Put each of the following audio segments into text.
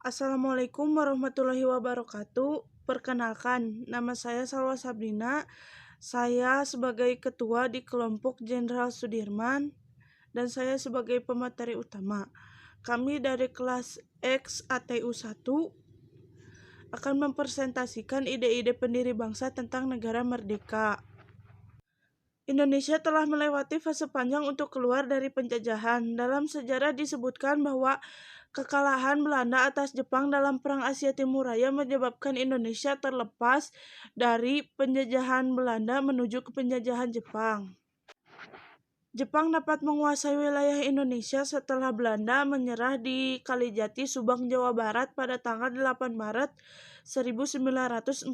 Assalamualaikum warahmatullahi wabarakatuh. Perkenalkan, nama saya Salwa Sabrina. Saya sebagai ketua di kelompok Jenderal Sudirman dan saya sebagai pemateri utama. Kami dari kelas X ATU 1 akan mempresentasikan ide-ide pendiri bangsa tentang negara merdeka. Indonesia telah melewati fase panjang untuk keluar dari penjajahan. Dalam sejarah disebutkan bahwa kekalahan Belanda atas Jepang dalam Perang Asia Timur Raya menyebabkan Indonesia terlepas dari penjajahan Belanda menuju ke penjajahan Jepang. Jepang dapat menguasai wilayah Indonesia setelah Belanda menyerah di Kalijati, Subang, Jawa Barat pada tanggal 8 Maret 1942.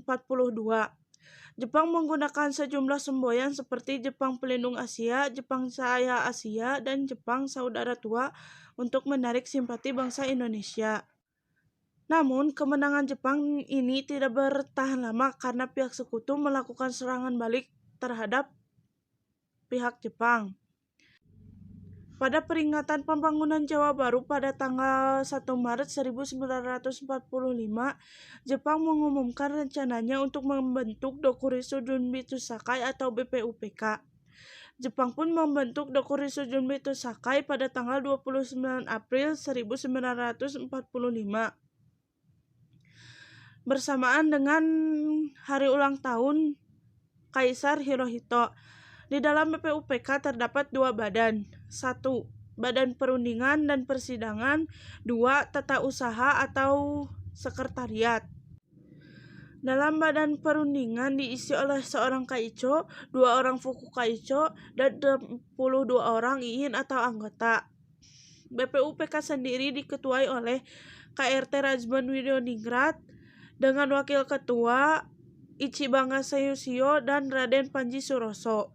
Jepang menggunakan sejumlah semboyan seperti Jepang Pelindung Asia, Jepang Saya Asia, dan Jepang Saudara Tua untuk menarik simpati bangsa Indonesia. Namun, kemenangan Jepang ini tidak bertahan lama karena pihak sekutu melakukan serangan balik terhadap pihak Jepang. Pada peringatan pembangunan Jawa Baru pada tanggal 1 Maret 1945, Jepang mengumumkan rencananya untuk membentuk Dokuritsu Junbitsu Sakai atau BPUPK. Jepang pun membentuk Dokuritsu Junbitsu Sakai pada tanggal 29 April 1945. Bersamaan dengan hari ulang tahun Kaisar Hirohito. Di dalam BPUPK terdapat dua badan. 1. Badan Perundingan dan Persidangan. 2. Tata Usaha atau Sekretariat. Dalam badan perundingan diisi oleh seorang kaicho, 2 orang fuku kaicho, dan 22 orang iin atau anggota. BPUPK sendiri diketuai oleh KRT Rajman Widodingrat dengan wakil ketua Ichibanga Seiyusio dan Raden Panji Suroso.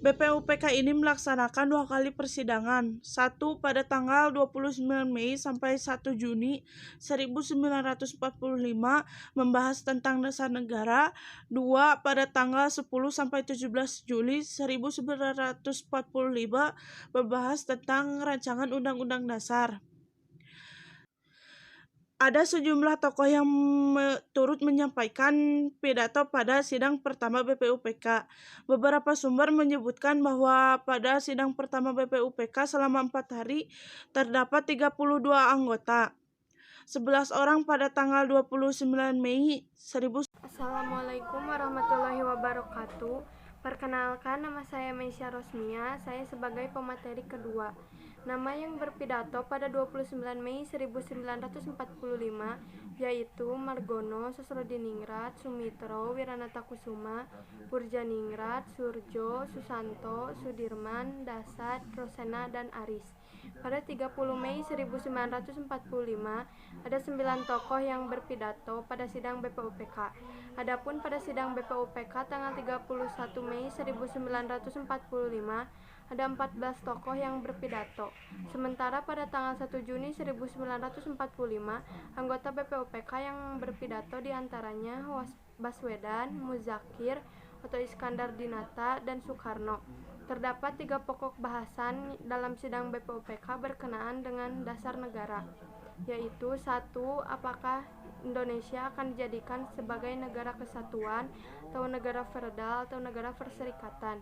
BPUPK ini melaksanakan 2 kali persidangan, 1 pada tanggal 29 Mei sampai 1 Juni 1945 membahas tentang dasar negara, 2 pada tanggal 10 sampai 17 Juli 1945 membahas tentang rancangan undang-undang dasar. Ada sejumlah tokoh yang turut menyampaikan pidato pada sidang pertama BPUPK. Beberapa sumber menyebutkan bahwa pada sidang pertama BPUPK selama 4 hari terdapat 32 anggota. 11 orang pada tanggal 29 Mei 1000. Assalamualaikum warahmatullahi wabarakatuh. Perkenalkan, nama saya Meisya Rosmia. Saya sebagai pemateri kedua. Nama yang berpidato pada 29 Mei 1945 yaitu Margono, Sosrodiningrat, Sumitro, Wiranata Kusuma, Purjaningrat, Surjo, Susanto, Sudirman, Dasat, Rosena, dan Aris. Pada 30 Mei 1945 ada 9 tokoh yang berpidato pada sidang BPUPK. Adapun pada sidang BPUPK tanggal 31 Mei 1945 ada 14 tokoh yang berpidato. Sementara pada tanggal 1 Juni 1945, anggota BPUPK yang berpidato diantaranya Baswedan, Muzakir, Oto Iskandar Dinata, dan Soekarno. Terdapat 3 pokok bahasan dalam sidang BPUPK berkenaan dengan dasar negara, yaitu 1. Apakah Indonesia akan dijadikan sebagai negara kesatuan atau negara feodal atau negara perserikatan?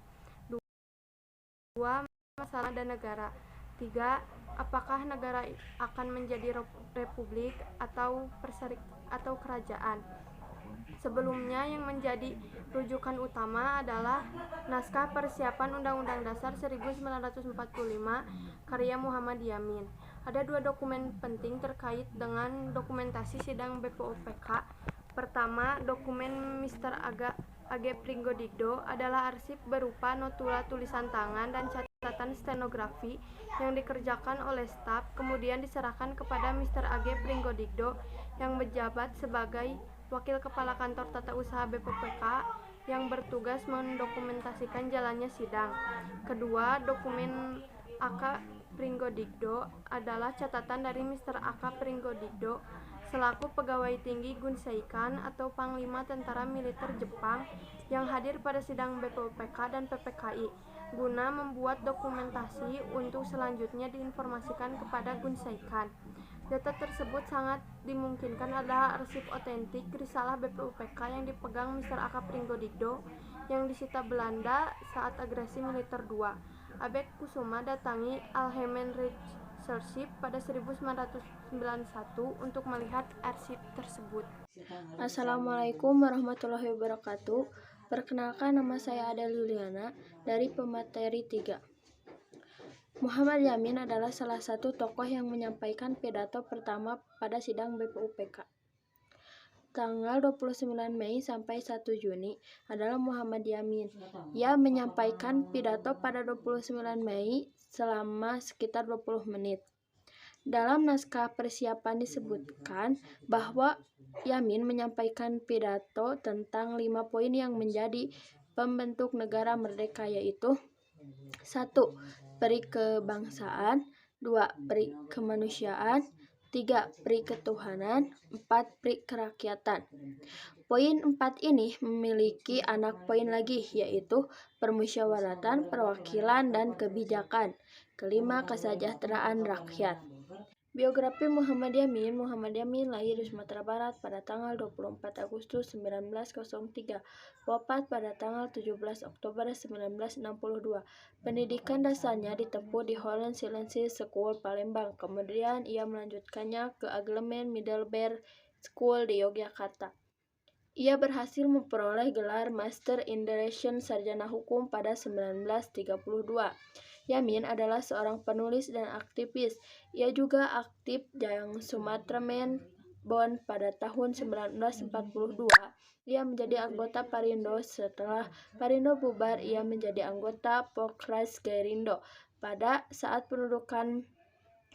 2. Masalah dan negara. 3. Apakah negara akan menjadi republik atau kerajaan? Sebelumnya, yang menjadi rujukan utama adalah naskah persiapan Undang-Undang Dasar 1945 karya Muhammad Yamin. Ada 2 dokumen penting terkait dengan dokumentasi sidang BPUPK. Pertama, dokumen Mr. AG Pringgodigdo adalah arsip berupa notula tulisan tangan dan catatan stenografi yang dikerjakan oleh staf, kemudian diserahkan kepada Mr. AG Pringgodigdo yang menjabat sebagai Wakil Kepala Kantor Tata Usaha BPUPK yang bertugas mendokumentasikan jalannya sidang. Kedua, dokumen AK Pringgodigdo adalah catatan dari Mr. AK Pringgodigdo selaku pegawai tinggi Gunseikan atau Panglima Tentara Militer Jepang yang hadir pada sidang BPUPK dan PPKI guna membuat dokumentasi untuk selanjutnya diinformasikan kepada Gunseikan. Data tersebut sangat dimungkinkan adalah arsip otentik risalah BPUPK yang dipegang Mr. Aka Pringgodigdo yang disita Belanda saat agresi militer II. Abek Kusuma datangi Algemeen Rijksarchief pada 1991 untuk melihat arsip tersebut. Assalamualaikum warahmatullahi wabarakatuh. Perkenalkan, nama saya Ada Liliana dari pemateri 3. Muhammad Yamin adalah salah satu tokoh yang menyampaikan pidato pertama pada sidang BPUPK. Tanggal 29 Mei sampai 1 Juni adalah Muhammad Yamin. Ia menyampaikan pidato pada 29 Mei selama sekitar 20 menit. Dalam naskah persiapan disebutkan bahwa Yamin menyampaikan pidato tentang 5 poin yang menjadi pembentuk negara merdeka, yaitu 1. Peri kebangsaan, 2. Peri kemanusiaan, 3. Peri ketuhanan, 4. Peri kerakyatan. Poin 4 ini memiliki anak poin lagi, yaitu permusyawaratan, perwakilan, dan kebijakan. Kelima, kesejahteraan rakyat. Biografi Muhammad Yamin. Muhammad Yamin lahir di Sumatera Barat pada tanggal 24 Agustus 1903, wafat pada tanggal 17 Oktober 1962. Pendidikan dasarnya ditempuh di Holland Silensis School, Palembang. Kemudian ia melanjutkannya ke Aglemen Middelburg School di Yogyakarta. Ia berhasil memperoleh gelar Master in Direction Sarjana Hukum pada 1932. Yamin adalah seorang penulis dan aktivis. Ia juga aktif yang Sumateramen Bond pada tahun 1942. Ia menjadi anggota Parindo. Setelah Parindo bubar, ia menjadi anggota Pokras Gerindo. Pada saat pendudukan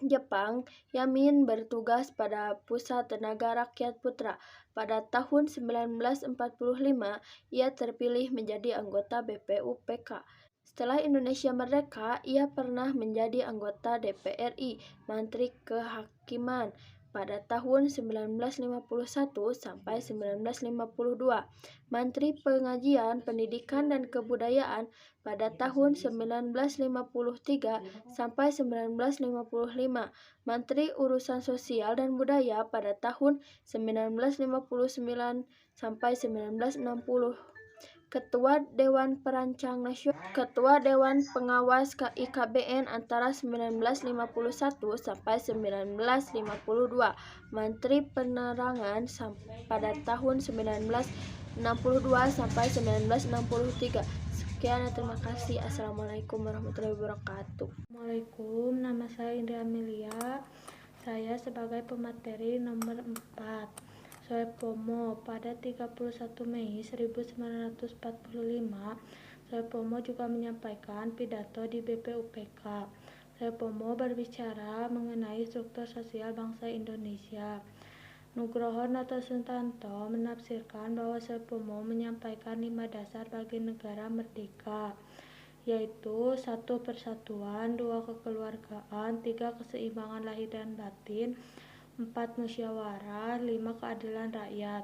Jepang, Yamin bertugas pada Pusat Tenaga Rakyat Putra. Pada tahun 1945, ia terpilih menjadi anggota BPUPK. Setelah Indonesia merdeka, ia pernah menjadi anggota DPR RI, Menteri Kehakiman pada tahun 1951 sampai 1952, Menteri Pengajian, Pendidikan dan Kebudayaan pada tahun 1953 sampai 1955, Menteri Urusan Sosial dan Budaya pada tahun 1959 sampai 1960. Ketua Dewan Perancang Nasional, Ketua Dewan Pengawas IKBN antara 1951 sampai 1952, Menteri Penerangan pada tahun 1962 sampai 1963. Sekian, terima kasih. Assalamualaikum warahmatullahi wabarakatuh. Assalamualaikum, nama saya Indra Amelia. Saya sebagai pemateri nomor 4. Soepomo pada 31 Mei 1945, Soepomo juga menyampaikan pidato di BPUPK. Soepomo berbicara mengenai struktur sosial bangsa Indonesia. Nugroho Natosutanto menafsirkan bahwa Soepomo menyampaikan 5 dasar bagi negara merdeka, yaitu 1. Persatuan, 2. Kekeluargaan, 3. Keseimbangan lahir dan batin, 4. Musyawarah, 5. Keadilan rakyat.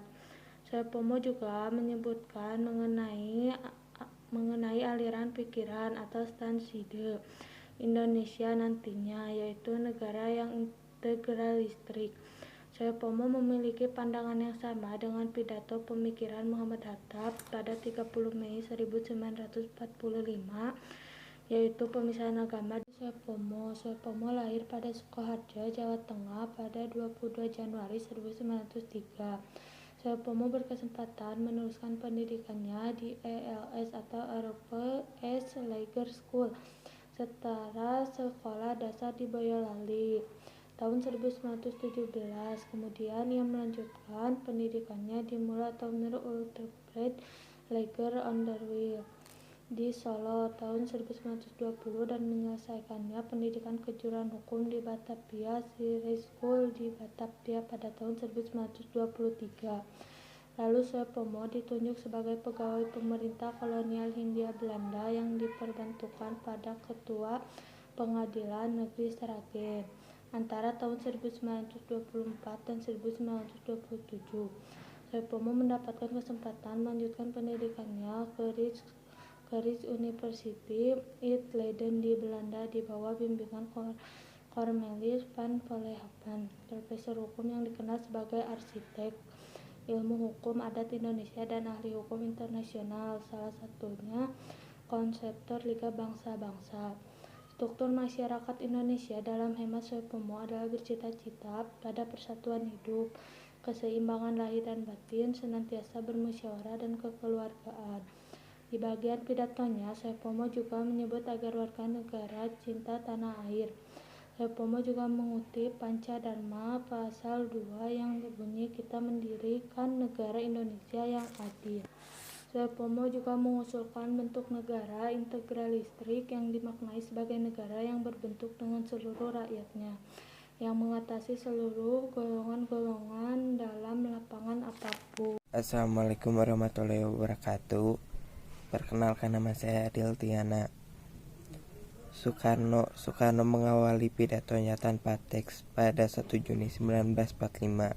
Soepomo juga menyebutkan mengenai aliran pikiran atau stanside Indonesia nantinya, yaitu negara yang integralistik. Soepomo memiliki pandangan yang sama dengan pidato pemikiran Muhammad Hatta pada 30 Mei 1945, yaitu pemisahan agama di Soepomo. Soepomo lahir pada Sukoharjo, Jawa Tengah pada 22 Januari 1903. Soepomo berkesempatan meneruskan pendidikannya di ELS atau Europe S. Lager School, setara sekolah dasar di Boyolali, tahun 1917. Kemudian ia melanjutkan pendidikannya di Mulla Taumir Ultebrecht Lager Onderwijl di Solo tahun 1920 dan menyelesaikannya pendidikan kejuruan hukum di Batavia High School di Batavia pada tahun 1923. Lalu Soepomo ditunjuk sebagai pegawai pemerintah kolonial Hindia Belanda yang diperbantukan pada Ketua Pengadilan Negeri Sragen antara tahun 1924 dan 1927. Soepomo mendapatkan kesempatan melanjutkan pendidikannya ke Rijks University in Leiden di Belanda di bawah bimbingan Cornelis van Vollenhoven, profesor hukum yang dikenal sebagai arsitek ilmu hukum adat Indonesia dan ahli hukum internasional, salah satunya konseptor Liga Bangsa-Bangsa. Struktur masyarakat Indonesia dalam hemat Soepomo adalah bercita-cita pada persatuan hidup, keseimbangan lahir dan batin, senantiasa bermusyawarah dan kekeluargaan. Di bagian pidatonya, Soepomo juga menyebut agar warga negara cinta tanah air. Soepomo juga mengutip Pancadharma pasal 2 yang berbunyi kita mendirikan negara Indonesia yang adil. Soepomo juga mengusulkan bentuk negara integralistik yang dimaknai sebagai negara yang berbentuk dengan seluruh rakyatnya, yang mengatasi seluruh golongan-golongan dalam lapangan apapun. Assalamualaikum warahmatullahi wabarakatuh. Perkenalkan, nama saya Adil Tiana. Soekarno mengawali pidatonya tanpa teks pada 1 Juni 1945.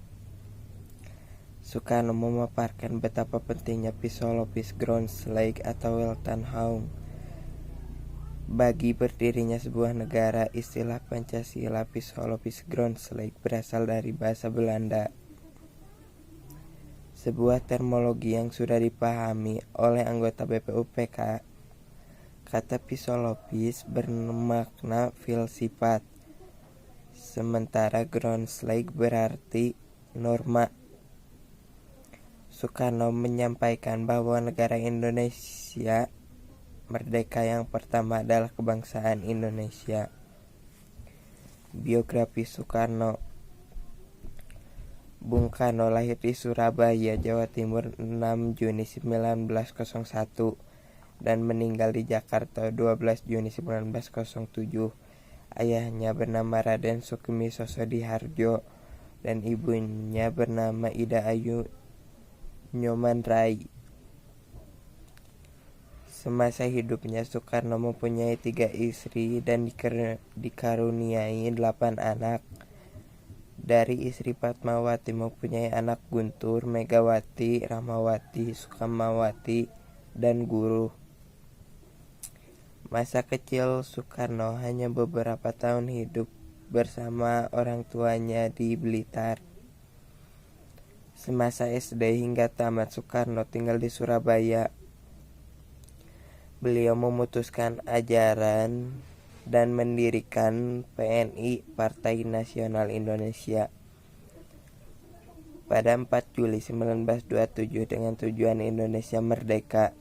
Soekarno memaparkan betapa pentingnya Physiologis Grondslag atau Weltanschauung bagi berdirinya sebuah negara. Istilah Pancasila Physiologis Grondslag berasal dari bahasa Belanda, sebuah terminologi yang sudah dipahami oleh anggota BPUPK. Kata physiologis bermakna filsafat, sementara Grondslag berarti norma. Soekarno menyampaikan bahwa negara Indonesia merdeka yang pertama adalah kebangsaan Indonesia. Biografi Soekarno. Bung Karno lahir di Surabaya, Jawa Timur 6 Juni 1901 dan meninggal di Jakarta 12 Juni 1907. Ayahnya bernama Raden Sukmi Sosodiharjo dan ibunya bernama Ida Ayu Nyoman Rai. Semasa hidupnya Soekarno mempunyai 3 istri dan dikaruniai 8 anak. Dari istri Fatmawati mempunyai anak Guntur, Megawati, Rahmawati, Sukamawati, dan Guru. Masa kecil Soekarno hanya beberapa tahun hidup bersama orang tuanya di Blitar. Semasa SD hingga tamat Soekarno tinggal di Surabaya. Beliau memutuskan ajaran dan mendirikan PNI, Partai Nasional Indonesia, pada 4 Juli 1927 dengan tujuan Indonesia merdeka.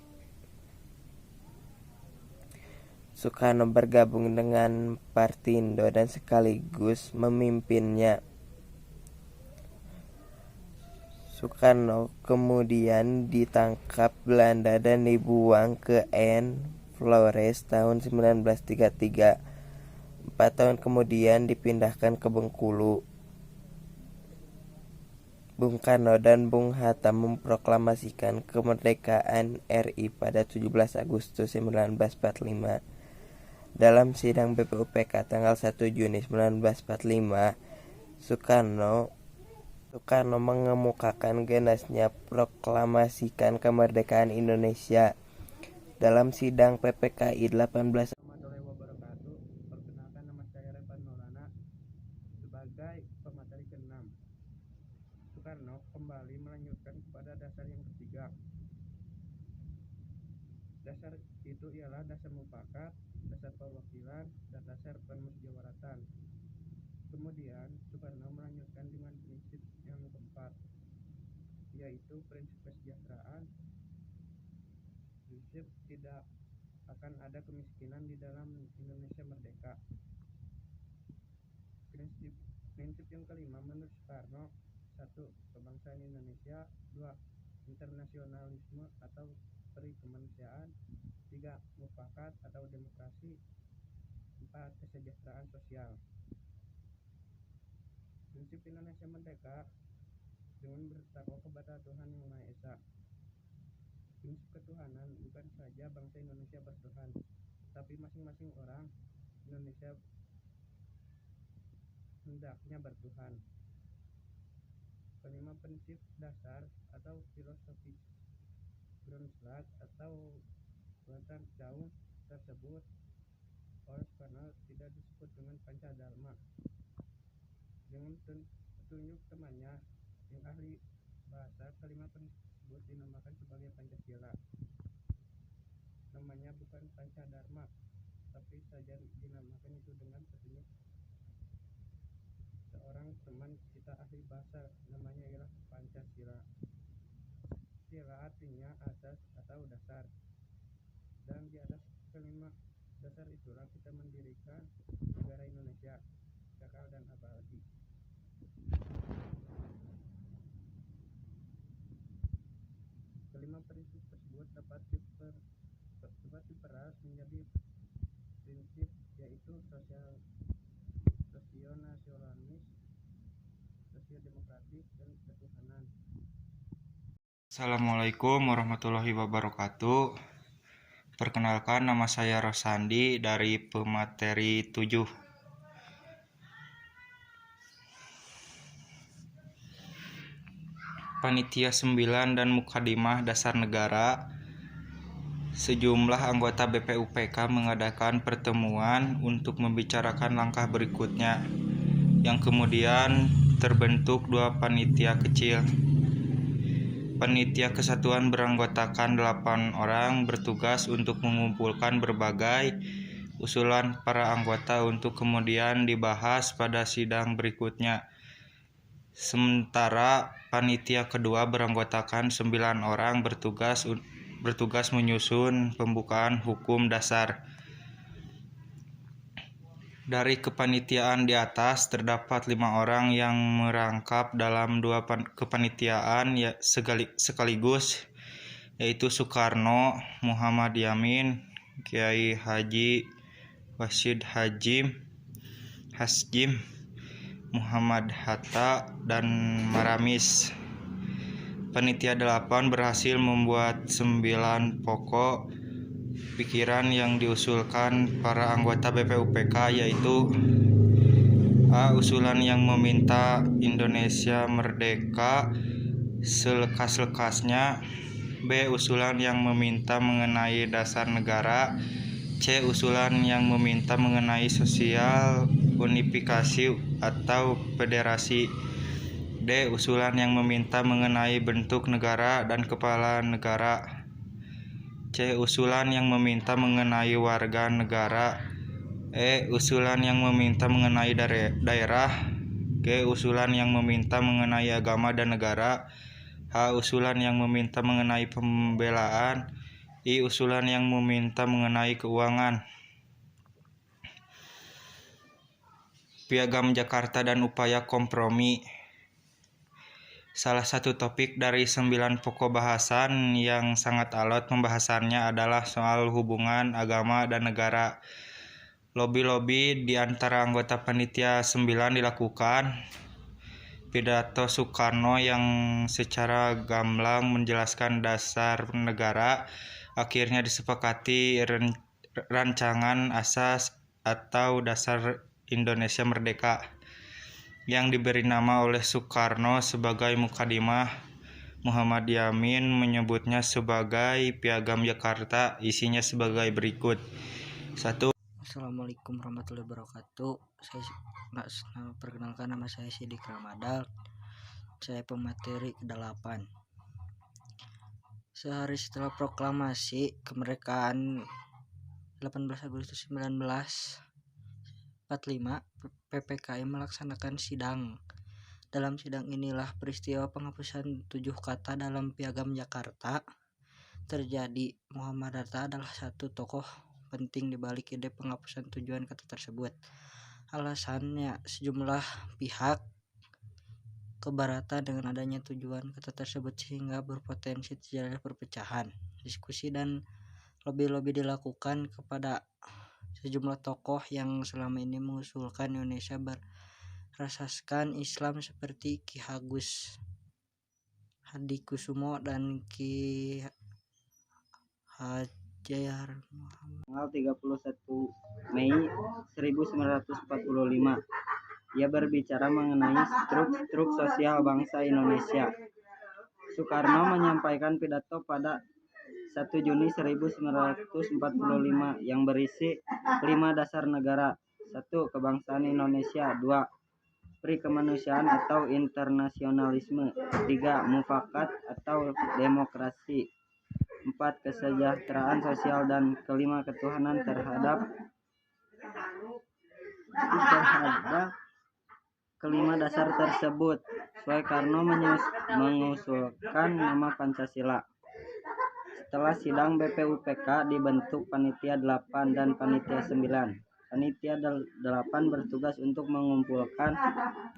Soekarno bergabung dengan Partindo dan sekaligus memimpinnya. Soekarno kemudian ditangkap Belanda dan dibuang ke N. Flores tahun 1933. 4 tahun kemudian dipindahkan ke Bengkulu. Bung Karno dan Bung Hatta memproklamasikan kemerdekaan RI pada 17 Agustus 1945. Dalam sidang BPUPK tanggal 1 Juni 1945, Soekarno mengemukakan ganasnya proklamasikan kemerdekaan Indonesia. Dalam sidang PPKI 18 Warahmatullahi wabarakatuh. Perkenalkan, nama saya Revan Maulana sebagai pemateri ke-6. Soekarno kembali melanjutkan kepada dasar yang ketiga. Dasar itu ialah dasar mufakat, dasar perwakilan, dan dasar permusyawaratan. Kemudian Soekarno melanjutkan dengan prinsip yang keempat, yaitu prinsip kesejahteraan. Prinsip tidak akan ada kemiskinan di dalam Indonesia merdeka. Prinsip yang kelima menurut Soekarno: 1. Kebangsaan Indonesia. 2. Internasionalisme atau perikemanusiaan. 3. Mufakat atau demokrasi. 4. Kesejahteraan sosial. Prinsip Indonesia merdeka dengan bertakwa kepada Tuhan Yang Maha Esa. Prinsip ketuhanan bukan saja bangsa Indonesia bertuhan, tapi masing-masing orang Indonesia hendaknya bertuhan. Kelima, prinsip dasar atau filosofi Grondslag atau Weltanschauung tersebut oleh Soekarno tidak disebut dengan Pancadharma. Dengan petunjuk temannya yang ahli bahasa, kelima tersebut dinamakan sebagai Pancasila. Namanya bukan Pancadharma, tapi saja dinamakan itu dengan petunjuk seorang teman kita ahli bahasa, namanya ialah Pancasila. Sila artinya asas atau dasar, dan di atas kelima dasar itulah kita mendirikan negara Indonesia kekal dan abadi. Kelima prinsip tersebut dapat diperas menjadi prinsip, yaitu sosionasionalis, sosiodemokratis, dan ketuhanan. Assalamualaikum warahmatullahi wabarakatuh. Perkenalkan, nama saya Rosandi dari pemateri 7. Panitia 9 dan Mukadimah Dasar Negara. Sejumlah anggota BPUPK mengadakan pertemuan untuk membicarakan langkah berikutnya, yang kemudian terbentuk 2 panitia kecil. Panitia Kesatuan beranggotakan 8 orang, bertugas untuk mengumpulkan berbagai usulan para anggota untuk kemudian dibahas pada sidang berikutnya. Sementara panitia kedua beranggotakan 9 orang, bertugas menyusun pembukaan hukum dasar. Dari kepanitiaan di atas terdapat 5 orang yang merangkap dalam 2 kepanitiaan sekaligus, yaitu Soekarno, Muhammad Yamin, Kiai Haji Wasid Hashim, Muhammad Hatta, dan Maramis. Panitia 8 berhasil membuat 9 pokok pikiran yang diusulkan para anggota BPUPK, yaitu A. Usulan yang meminta Indonesia merdeka selekas-lekasnya. B. Usulan yang meminta mengenai dasar negara. C. Usulan yang meminta mengenai sosial unifikasi atau federasi. D. Usulan yang meminta mengenai bentuk negara dan kepala negara. C. Usulan yang meminta mengenai warga negara. E. Usulan yang meminta mengenai daerah. G. Usulan yang meminta mengenai agama dan negara. H. Usulan yang meminta mengenai pembelaan. I. Usulan yang meminta mengenai keuangan. Piagam Jakarta dan upaya kompromi. Salah satu topik dari 9 pokok bahasan yang sangat alot pembahasannya adalah soal hubungan agama dan negara. Lobi-lobi di antara anggota panitia 9 dilakukan. Pidato Soekarno yang secara gamblang menjelaskan dasar negara akhirnya disepakati rancangan asas atau dasar Indonesia Merdeka, yang diberi nama oleh Soekarno sebagai Mukadimah. Muhammad Yamin menyebutnya sebagai Piagam Jakarta. Isinya sebagai berikut. 1. Assalamualaikum warahmatullahi wabarakatuh. Perkenalkan, nama saya Sidik Ramadhan. Saya pemateri ke-8. Sehari setelah proklamasi kemerdekaan 18 Agustus 1945, PPKI melaksanakan sidang. Dalam sidang inilah peristiwa penghapusan 7 kata dalam Piagam Jakarta terjadi. Muhammad Hatta adalah satu tokoh penting di balik ide penghapusan tujuan kata tersebut. Alasannya, sejumlah pihak keberatan dengan adanya tujuan kata tersebut sehingga berpotensi terjadi perpecahan. Diskusi dan lobi-lobi dilakukan kepada sejumlah tokoh yang selama ini mengusulkan Indonesia berasaskan Islam seperti Ki Agus Hadikusumo dan Ki Hajar Muhammad. Tanggal 31 Mei 1945, ia berbicara mengenai struk sosial bangsa Indonesia. Soekarno menyampaikan pidato pada 1 Juni 1945 yang berisi 5 dasar negara. 1. Kebangsaan Indonesia. 2. Pri kemanusiaan atau internasionalisme. 3. Mufakat atau demokrasi. 4. Kesejahteraan sosial. Dan 5. Ketuhanan terhadap kelima dasar tersebut. Soekarno mengusulkan nama Pancasila. Setelah sidang BPUPK dibentuk Panitia 8 dan Panitia 9. Panitia 8 bertugas untuk mengumpulkan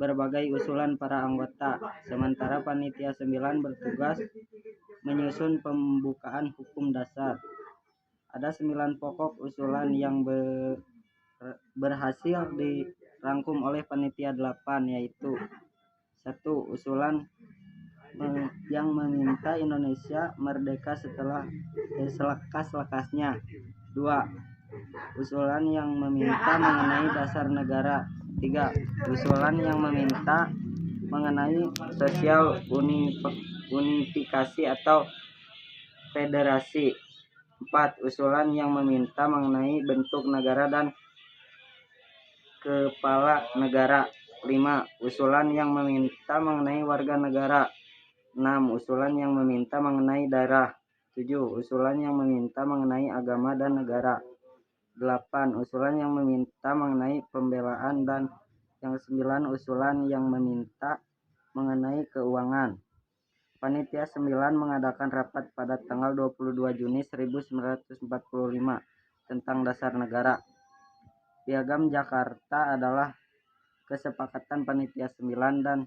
berbagai usulan para anggota, sementara Panitia 9 bertugas menyusun pembukaan hukum dasar. Ada 9 pokok usulan yang berhasil dirangkum oleh Panitia 8, yaitu 1. Usulan yang meminta Indonesia merdeka selekas-lekasnya. 2. Usulan yang meminta mengenai dasar negara. 3. Usulan yang meminta mengenai sosial unifikasi atau federasi. 4. Usulan yang meminta mengenai bentuk negara dan kepala negara. 5. Usulan yang meminta mengenai warga negara. 6. Usulan yang meminta mengenai daerah. 7. Usulan yang meminta mengenai agama dan negara. 8. Usulan yang meminta mengenai pembelaan. Dan yang 9. Usulan yang meminta mengenai keuangan. Panitia 9 mengadakan rapat pada tanggal 22 Juni 1945 tentang dasar negara. Piagam Jakarta adalah kesepakatan Panitia 9 dan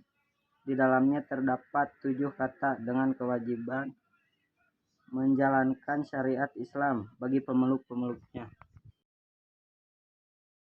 di dalamnya terdapat 7 kata dengan kewajiban menjalankan syariat Islam bagi pemeluk-pemeluknya.